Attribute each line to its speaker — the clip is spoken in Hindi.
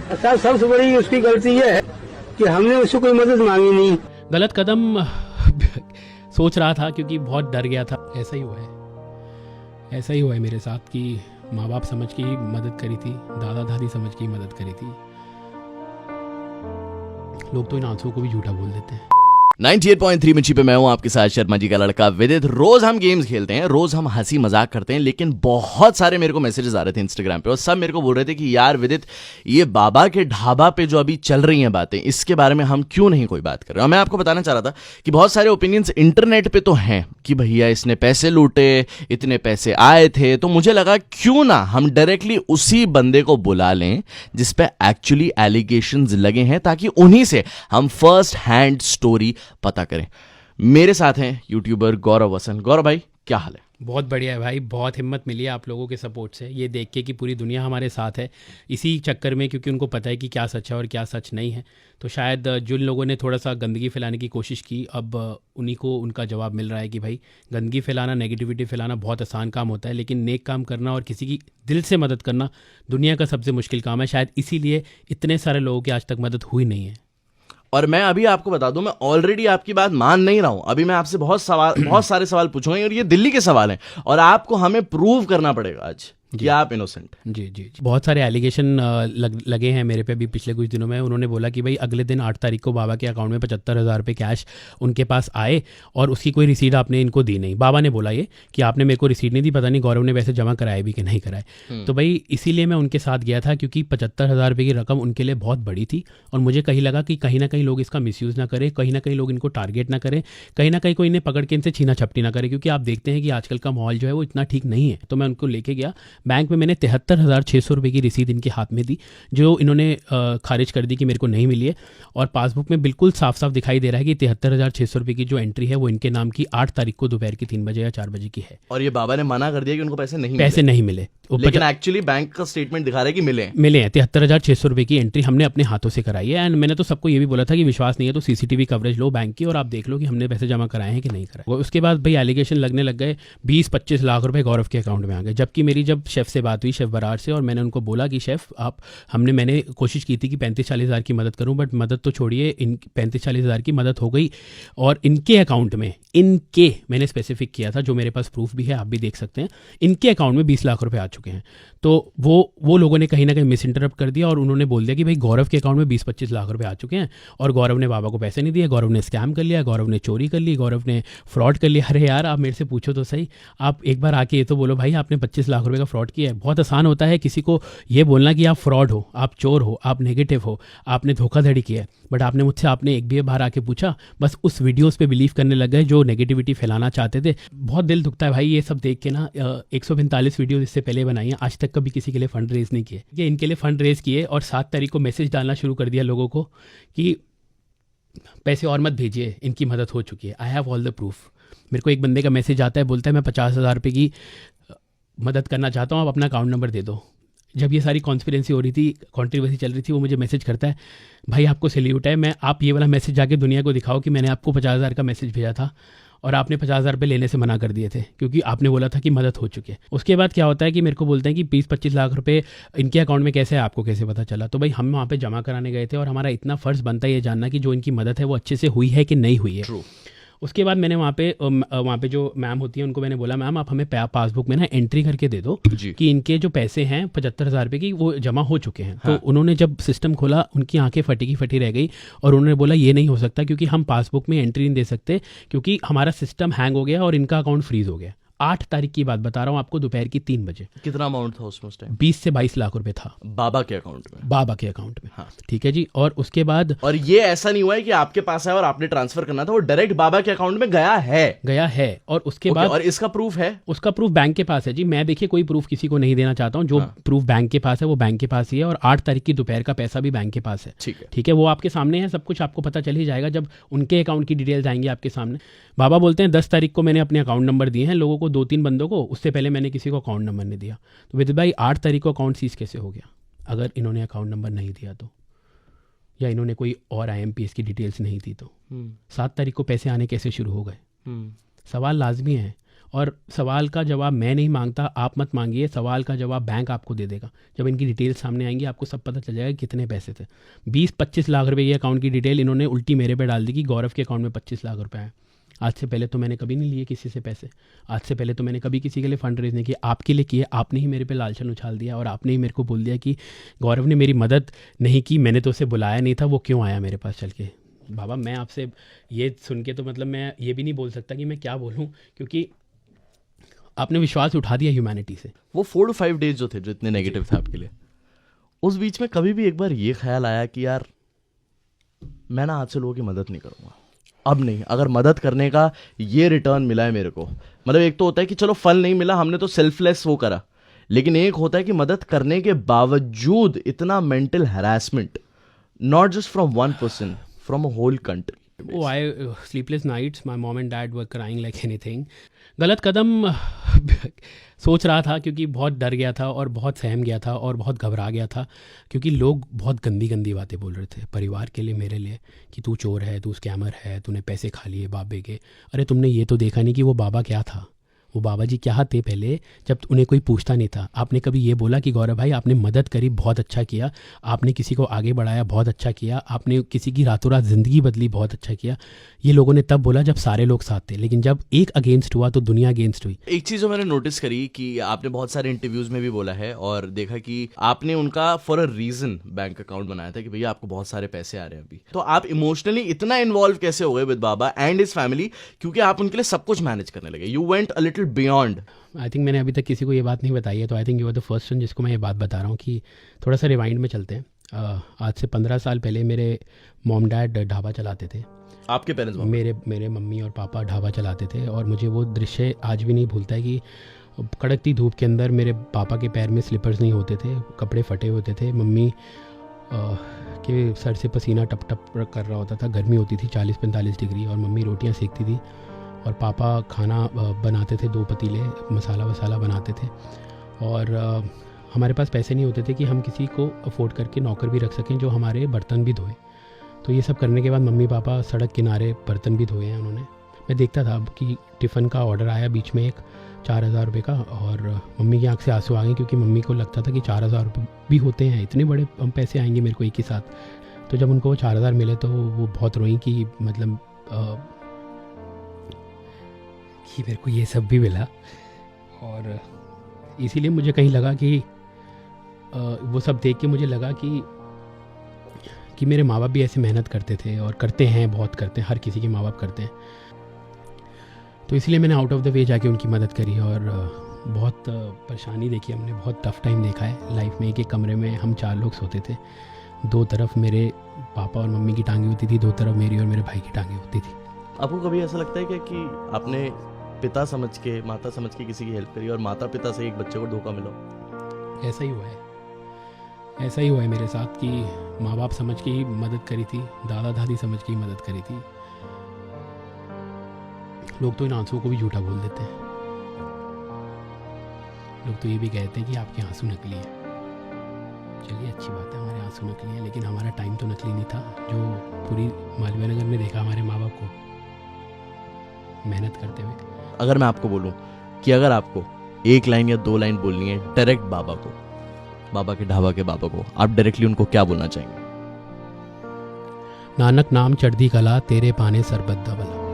Speaker 1: साहब सबसे बड़ी उसकी गलती ये है कि हमने उससे कोई मदद मांगी नहीं।
Speaker 2: गलत कदम सोच रहा था क्योंकि बहुत डर गया था। ऐसा ही हुआ है मेरे साथ कि माँ बाप समझ के ही मदद करी थी, दादा दादी समझ के ही मदद करी थी। लोग तो इन आंसुओं को भी झूठा बोल देते हैं।
Speaker 3: 98.3 मिर्ची पे मैं हूं आपके साथ शर्मा जी का लड़का विदित। रोज हम गेम्स खेलते हैं, रोज हम हंसी मजाक करते हैं, लेकिन बहुत सारे मेरे को मैसेजेस आ रहे थे इंस्टाग्राम पे और सब मेरे को बोल रहे थे कि यार विदित, ये बाबा के ढाबा पे जो अभी चल रही हैं बातें, इसके बारे में हम क्यों नहीं कोई बात कर रहे। और मैं आपको बताना चाह रहा था कि बहुत सारे ओपिनियंस इंटरनेट पे तो हैं कि भैया इसने पैसे लूटे, इतने पैसे आए थे, तो मुझे लगा क्यों ना हम डायरेक्टली उसी बंदे को बुला लें जिसपे एक्चुअली एलिगेशंस लगे हैं, ताकि उन्हीं से हम फर्स्ट हैंड स्टोरी पता करें। मेरे साथ हैं यूट्यूबर गौरव वसन। गौरव भाई, क्या हाल है?
Speaker 2: बहुत बढ़िया है भाई, बहुत हिम्मत मिली है आप लोगों के सपोर्ट से, ये देख के कि पूरी दुनिया हमारे साथ है इसी चक्कर में, क्योंकि उनको पता है कि क्या सच है और क्या सच नहीं है। तो शायद जिन लोगों ने थोड़ा सा गंदगी फैलाने की कोशिश की, अब उन्हीं को उनका जवाब मिल रहा है कि भाई गंदगी फैलाना, नेगेटिविटी फैलाना बहुत आसान काम होता है, लेकिन नेक काम करना और किसी की दिल से मदद करना दुनिया का सबसे मुश्किल काम है। शायद इसीलिए इतने सारे लोगों की आज तक मदद हुई नहीं है।
Speaker 3: और मैं अभी आपको बता दूं, मैं ऑलरेडी आपकी बात मान नहीं रहा हूं। अभी मैं आपसे बहुत सारे सवाल पूछूंगा और ये दिल्ली के सवाल हैं और आपको हमें प्रूव करना पड़ेगा आज कि आप इनोसेंट।
Speaker 2: जी, बहुत सारे एलिगेशन लगे हैं मेरे पे भी पिछले कुछ दिनों में। उन्होंने बोला कि भाई अगले दिन 8 तारीख को बाबा के अकाउंट में 75,000 रुपये कैश उनके पास आए और उसकी कोई रिसीट आपने इनको दी नहीं। बाबा ने बोला ये कि आपने मेरे को रिसीट नहीं दी, पता नहीं गौरव ने वैसे जमा कराए भी कि नहीं कराए। तो भाई इसीलिए मैं उनके साथ गया था, क्योंकि 75,000 रुपये की रकम उनके लिए बहुत बड़ी थी और मुझे कहीं लगा कि कहीं ना कहीं लोग इसका मिसयूज़ ना करें, कहीं ना कहीं लोग इनको टारगेट ना करें, कहीं ना कहीं कोई इन्हें पकड़ के इनसे छीना छपटी ना करे, क्योंकि आप देखते हैं कि आजकल का माहौल जो है वो इतना ठीक नहीं है। तो मैं उनको लेके गया बैंक में, मैंने 73,600 रुपये की रसीद इनके हाथ में दी, जो इन्होंने खारिज कर दी कि मेरे को नहीं मिली है। और पासबुक में बिल्कुल साफ साफ दिखाई दे रहा है कि 73,600 रुपये की जो एंट्री है वो इनके नाम की 8 तारीख को दोपहर की 3 बजे या 4 बजे की है।
Speaker 3: और ये बाबा ने मना कर दिया कि उनको पैसे नहीं मिले।
Speaker 2: लेकिन
Speaker 3: एक्चुअली बैंक का स्टेटमेंट दिखा रहा है कि मिले
Speaker 2: हैं। 73,600 रुपये की एंट्री हमने अपने हाथों से कराई है। एंड मैंने तो सबको ये भी बोला था कि विश्वास नहीं है तो सीसीटीवी कवरेज लो बैंक की और आप देख लो कि हमने पैसे जमा कराए हैं कि नहीं कराए। उसके बाद भाई एलिगेशन लगने लग गए, 20-25 लाख रुपए गौरव के अकाउंट में आ गए। जबकि मेरी जब शेफ से बात हुई, शेफ बरार से, और मैंने उनको बोला कि शेफ आप, मैंने कोशिश की थी कि 35-40 हज़ार की मदद करूं, बट मदद तो छोड़िए, इन 35-40 हज़ार की मदद हो गई और इनके अकाउंट में, इनके, मैंने स्पेसिफिक किया था, जो मेरे पास प्रूफ भी है, आप भी देख सकते हैं, इनके अकाउंट में 20 लाख रुपए आ चुके हैं। तो वो लोगों ने कहीं ना कहीं मिस इंटरप्ट कर दिया और उन्होंने बोल दिया कि भाई गौरव के अकाउंट में 20-25 लाख रुपए आ चुके हैं और गौरव ने बाबा को पैसे नहीं दिए, गौरव ने स्कैम कर लिया, गौरव ने चोरी कर ली, गौरव ने फ्रॉड कर लिया। अरे यार, आप मेरे से पूछो तो सही, आप एक बार आके ये तो बोलो भाई आपने 25 लाख रुपए का फ्रॉड किया है। बहुत आसान होता है किसी को ये बोलना कि आप फ्रॉड हो, आप चोर हो, आप नेगेटिव हो, आपने धोखाधड़ी किया है, बट आपने एक भी बार आके पूछा, बस उस वीडियोस पे बिलीव करने लग गए जो नेगेटिविटी फैलाना चाहते थे। बहुत दिल दुखता है भाई ये सब देख के ना। 145 वीडियो इससे पहले बनाई है, आज तक कभी किसी के लिए फंड रेज नहीं किए। ये इनके लिए फंड रेज किए और 7 तारीख को मैसेज डालना शुरू कर दिया लोगों को कि पैसे और मत भेजिए, इनकी मदद हो चुकी है, I have all the proof. मेरे को एक बंदे का मैसेज आता है, बोलता है मैं 50,000 रुपये की मदद करना चाहता हूँ, आप अपना अकाउंट नंबर दे दो। जब ये सारी कॉन्स्पिरेंसी हो रही थी, कंट्रोवर्सी चल रही थी, वो मुझे मैसेज करता है, भाई आपको सैल्यूट है, आप ये वाला मैसेज जाके दुनिया को दिखाओ कि मैंने आपको 50,000 का मैसेज भेजा था और आपने 50,000 रुपये लेने से मना कर दिए थे क्योंकि आपने बोला था कि मदद हो चुकी है। उसके बाद क्या होता है कि मेरे को बोलते हैं कि 20-25 लाख रुपए इनके अकाउंट में कैसे है, आपको कैसे पता चला? तो भाई हम वहाँ पे जमा कराने गए थे और हमारा इतना फ़र्ज़ बनता है ये जानना कि जो इनकी मदद है वो अच्छे से हुई है कि नहीं हुई है।
Speaker 3: True.
Speaker 2: उसके बाद मैंने वहाँ पे जो मैम होती है उनको मैंने बोला, मैम आप हमें पासबुक में ना एंट्री करके दे दो कि इनके जो पैसे हैं 75,000 रुपये की वो जमा हो चुके हैं। हाँ। तो उन्होंने जब सिस्टम खोला, उनकी आंखें फटी की फटी रह गई और उन्होंने बोला ये नहीं हो सकता क्योंकि हम पासबुक में एंट्री नहीं दे सकते क्योंकि हमारा सिस्टम हैंग हो गया और इनका अकाउंट फ्रीज हो गया। 8 तारीख की बात बता रहा हूँ आपको, दोपहर की 3 बजे।
Speaker 3: कितना अमाउंट था उसमें उस टाइम?
Speaker 2: 20 से 22 लाख रुपए था
Speaker 3: बाबा के अकाउंट में।
Speaker 2: हाँ, ठीक है जी। और उसके बाद,
Speaker 3: और ये ऐसा नहीं हुआ है कि आपके पास है और आपने ट्रांसफर करना था, वो डायरेक्ट बाबा के अकाउंट में गया है। और उसके बाद, और
Speaker 2: इसका प्रूफ है, उसका प्रूफ बैंक के पास है जी। मैं देखिए कोई प्रूफ किसी को नहीं देना चाहता हूँ, जो प्रूफ बैंक के पास है वो बैंक के पास ही है और 8 तारीख की दोपहर का पैसा भी बैंक के पास है। ठीक है, वो आपके सामने है, सब कुछ आपको पता चल ही जाएगा जब उनके अकाउंट की डिटेल्स आएंगी आपके सामने। बाबा बोलते हैं 10 तारीख को मैंने अपने अकाउंट नंबर दिए हैं लोगों को, 2-3 बंदों को, उससे पहले मैंने किसी को अकाउंट नंबर नहीं दिया। तो विदित भाई 8 तारीख को अकाउंट सीज कैसे हो गया अगर इन्होंने अकाउंट नंबर नहीं दिया तो, या इन्होंने कोई और IMPS की डिटेल्स नहीं दी तो? 7 तारीख को पैसे आने कैसे शुरू हो गए? सवाल लाजमी है और सवाल का जवाब मैं नहीं मांगता, आप मत मांगिए, सवाल का जवाब बैंक आपको दे देगा। जब इनकी डिटेल सामने आएंगी आपको सब पता चल जाएगा कितने पैसे थे। 20-25 लाख रुपए की अकाउंट की डिटेल इन्होंने उल्टी मेरे पे डाल दी कि गौरव के अकाउंट में 25 लाख रुपए हैं। आज से पहले तो मैंने कभी नहीं लिए किसी से पैसे, आज से पहले तो मैंने कभी किसी के लिए फंड रेज नहीं किया, आपके लिए किए। आपने ही मेरे पे लालचन उछाल दिया और आपने ही मेरे को बोल दिया कि गौरव ने मेरी मदद नहीं की, मैंने तो उसे बुलाया नहीं था, वो क्यों आया मेरे पास चल के। बाबा मैं आपसे ये सुन के तो मतलब मैं ये भी नहीं बोल सकता कि मैं क्या बोलूँ, क्योंकि आपने विश्वास उठा दिया ह्यूमैनिटी से।
Speaker 3: वो 4 to 5 डेज जो थे, जो इतने नेगेटिव थे आपके लिए, उस बीच में कभी भी एक बार ये ख्याल आया कि यार मैं ना आज से लोगों की मदद नहीं करूँगा, अब नहीं, अगर मदद करने का ये रिटर्न मिला है मेरे को, मतलब एक तो होता है कि चलो फल नहीं मिला, हमने तो सेल्फलेस वो करा, लेकिन एक होता है कि मदद करने के बावजूद इतना mental harassment, not just from one person, from a whole country.
Speaker 2: Oh, sleepless nights, my mom and dad were crying like anything. गलत कदम सोच रहा था क्योंकि बहुत डर गया था और बहुत सहम गया था और बहुत घबरा गया था, क्योंकि लोग बहुत गंदी गंदी बातें बोल रहे थे परिवार के लिए, मेरे लिए, कि तू चोर है, तू स्कैमर है, तूने पैसे खा लिए बाबे के। अरे तुमने ये तो देखा नहीं कि वो बाबा क्या था, वो बाबा जी क्या थे पहले, जब उन्हें कोई पूछता नहीं था। आपने कभी ये बोला कि गौरव भाई आपने मदद करी, बहुत अच्छा किया, आपने किसी को आगे बढ़ाया, बहुत अच्छा किया, आपने किसी की रातों रात ज़िंदगी बदली, बहुत अच्छा किया। ये लोगों ने तब बोला जब सारे लोग साथ थे, लेकिन जब एक अगेंस्ट हुआ तो दुनिया अगेंस्ट हुई।
Speaker 3: एक चीज़ जो मैंने नोटिस करी कि आपने बहुत सारे इंटरव्यूज में भी बोला है और देखा कि आपने उनका for a reason bank account बनाया था कि भैया आपको बहुत सारे पैसे आ रहे हैं अभी, तो आप इमोशनली इतना इन्वॉल्व कैसे हो गए with Baba and his family, क्योंकि आप उनके लिए सब कुछ मैनेज करने लगे, you went a little beyond.
Speaker 2: I think मैंने अभी तक किसी को ये बात नहीं बताई है, तो I think you are the first one जिसको मैं ये बात बता रहा हूँ कि थोड़ा सा रिवाइंड में चलते हैं। आज से 15 साल पहले मेरे मॉम डैड ढाबा चलाते थे।
Speaker 3: आपके पेरेंट्स?
Speaker 2: मेरे मम्मी और पापा ढाबा चलाते थे और मुझे वो दृश्य आज भी नहीं भूलता है कि कड़कती धूप के अंदर मेरे पापा के पैर में स्लीपर्स नहीं होते थे, कपड़े फटे होते थे, मम्मी के सर से पसीना टप टप कर रहा होता था, गर्मी होती थी 40-45 डिग्री, और मम्मी रोटियां सेकती थी और पापा खाना बनाते थे, 2 पतीले मसाला वसाला बनाते थे। और हमारे पास पैसे नहीं होते थे कि हम किसी को अफोर्ड करके नौकर भी रख सकें जो हमारे बर्तन भी धोए। तो ये सब करने के बाद मम्मी पापा सड़क किनारे बर्तन भी धोए हैं उन्होंने। मैं देखता था कि टिफ़िन का ऑर्डर आया बीच में एक 4,000 रुपये का, और मम्मी की आंख से आंसू आ गए क्योंकि मम्मी को लगता था कि 4,000 रुपये भी होते हैं, इतने बड़े पैसे आएंगे मेरे को एक ही साथ। तो जब उनको वो 4,000 मिले तो वो बहुत रोई कि मतलब कि मेरे को ये सब भी मिला। और इसीलिए मुझे कहीं लगा कि वो सब देख के मुझे लगा कि मेरे माँ बाप भी ऐसे मेहनत करते थे और करते हैं, बहुत करते हैं, हर किसी के माँ बाप करते हैं। तो इसलिए मैंने आउट ऑफ द वे जाके उनकी मदद करी और बहुत परेशानी देखी हमने, बहुत टफ टाइम देखा है लाइफ में। एक कमरे में हम 4 लोग सोते थे, 2 तरफ मेरे पापा और मम्मी की टांगें होती थी, 2 तरफ मेरी और मेरे भाई की टांगें होती थी।
Speaker 3: आपको कभी ऐसा लगता है क्या कि आपने पिता समझ के, माता समझ के किसी की हेल्प करी और माता पिता से एक बच्चे को धोखा मिला?
Speaker 2: ऐसा ही हुआ है, ऐसा ही हुआ है मेरे साथ कि माँ बाप समझ के ही मदद करी थी, दादा दादी समझ के ही मदद करी थी। लोग तो इन आंसुओं को भी झूठा बोल देते हैं, लोग तो ये भी कहते हैं कि आपके आंसू नकली हैं। चलिए अच्छी बात है, हमारे आंसू नकली हैं, लेकिन हमारा टाइम तो नकली नहीं था। जो पूरी मालवीय नगर में देखा हमारे माँ बाप को मेहनत करते हुए।
Speaker 3: अगर मैं आपको बोलूं कि अगर आपको 1 लाइन या 2 लाइन बोलनी है डायरेक्ट बाबा को, बाबा के ढाबा के बाबा को, आप डायरेक्टली उनको क्या बोलना चाहेंगे?
Speaker 2: नानक नाम चढ़दी कला, तेरे पाने सरबत दा भला।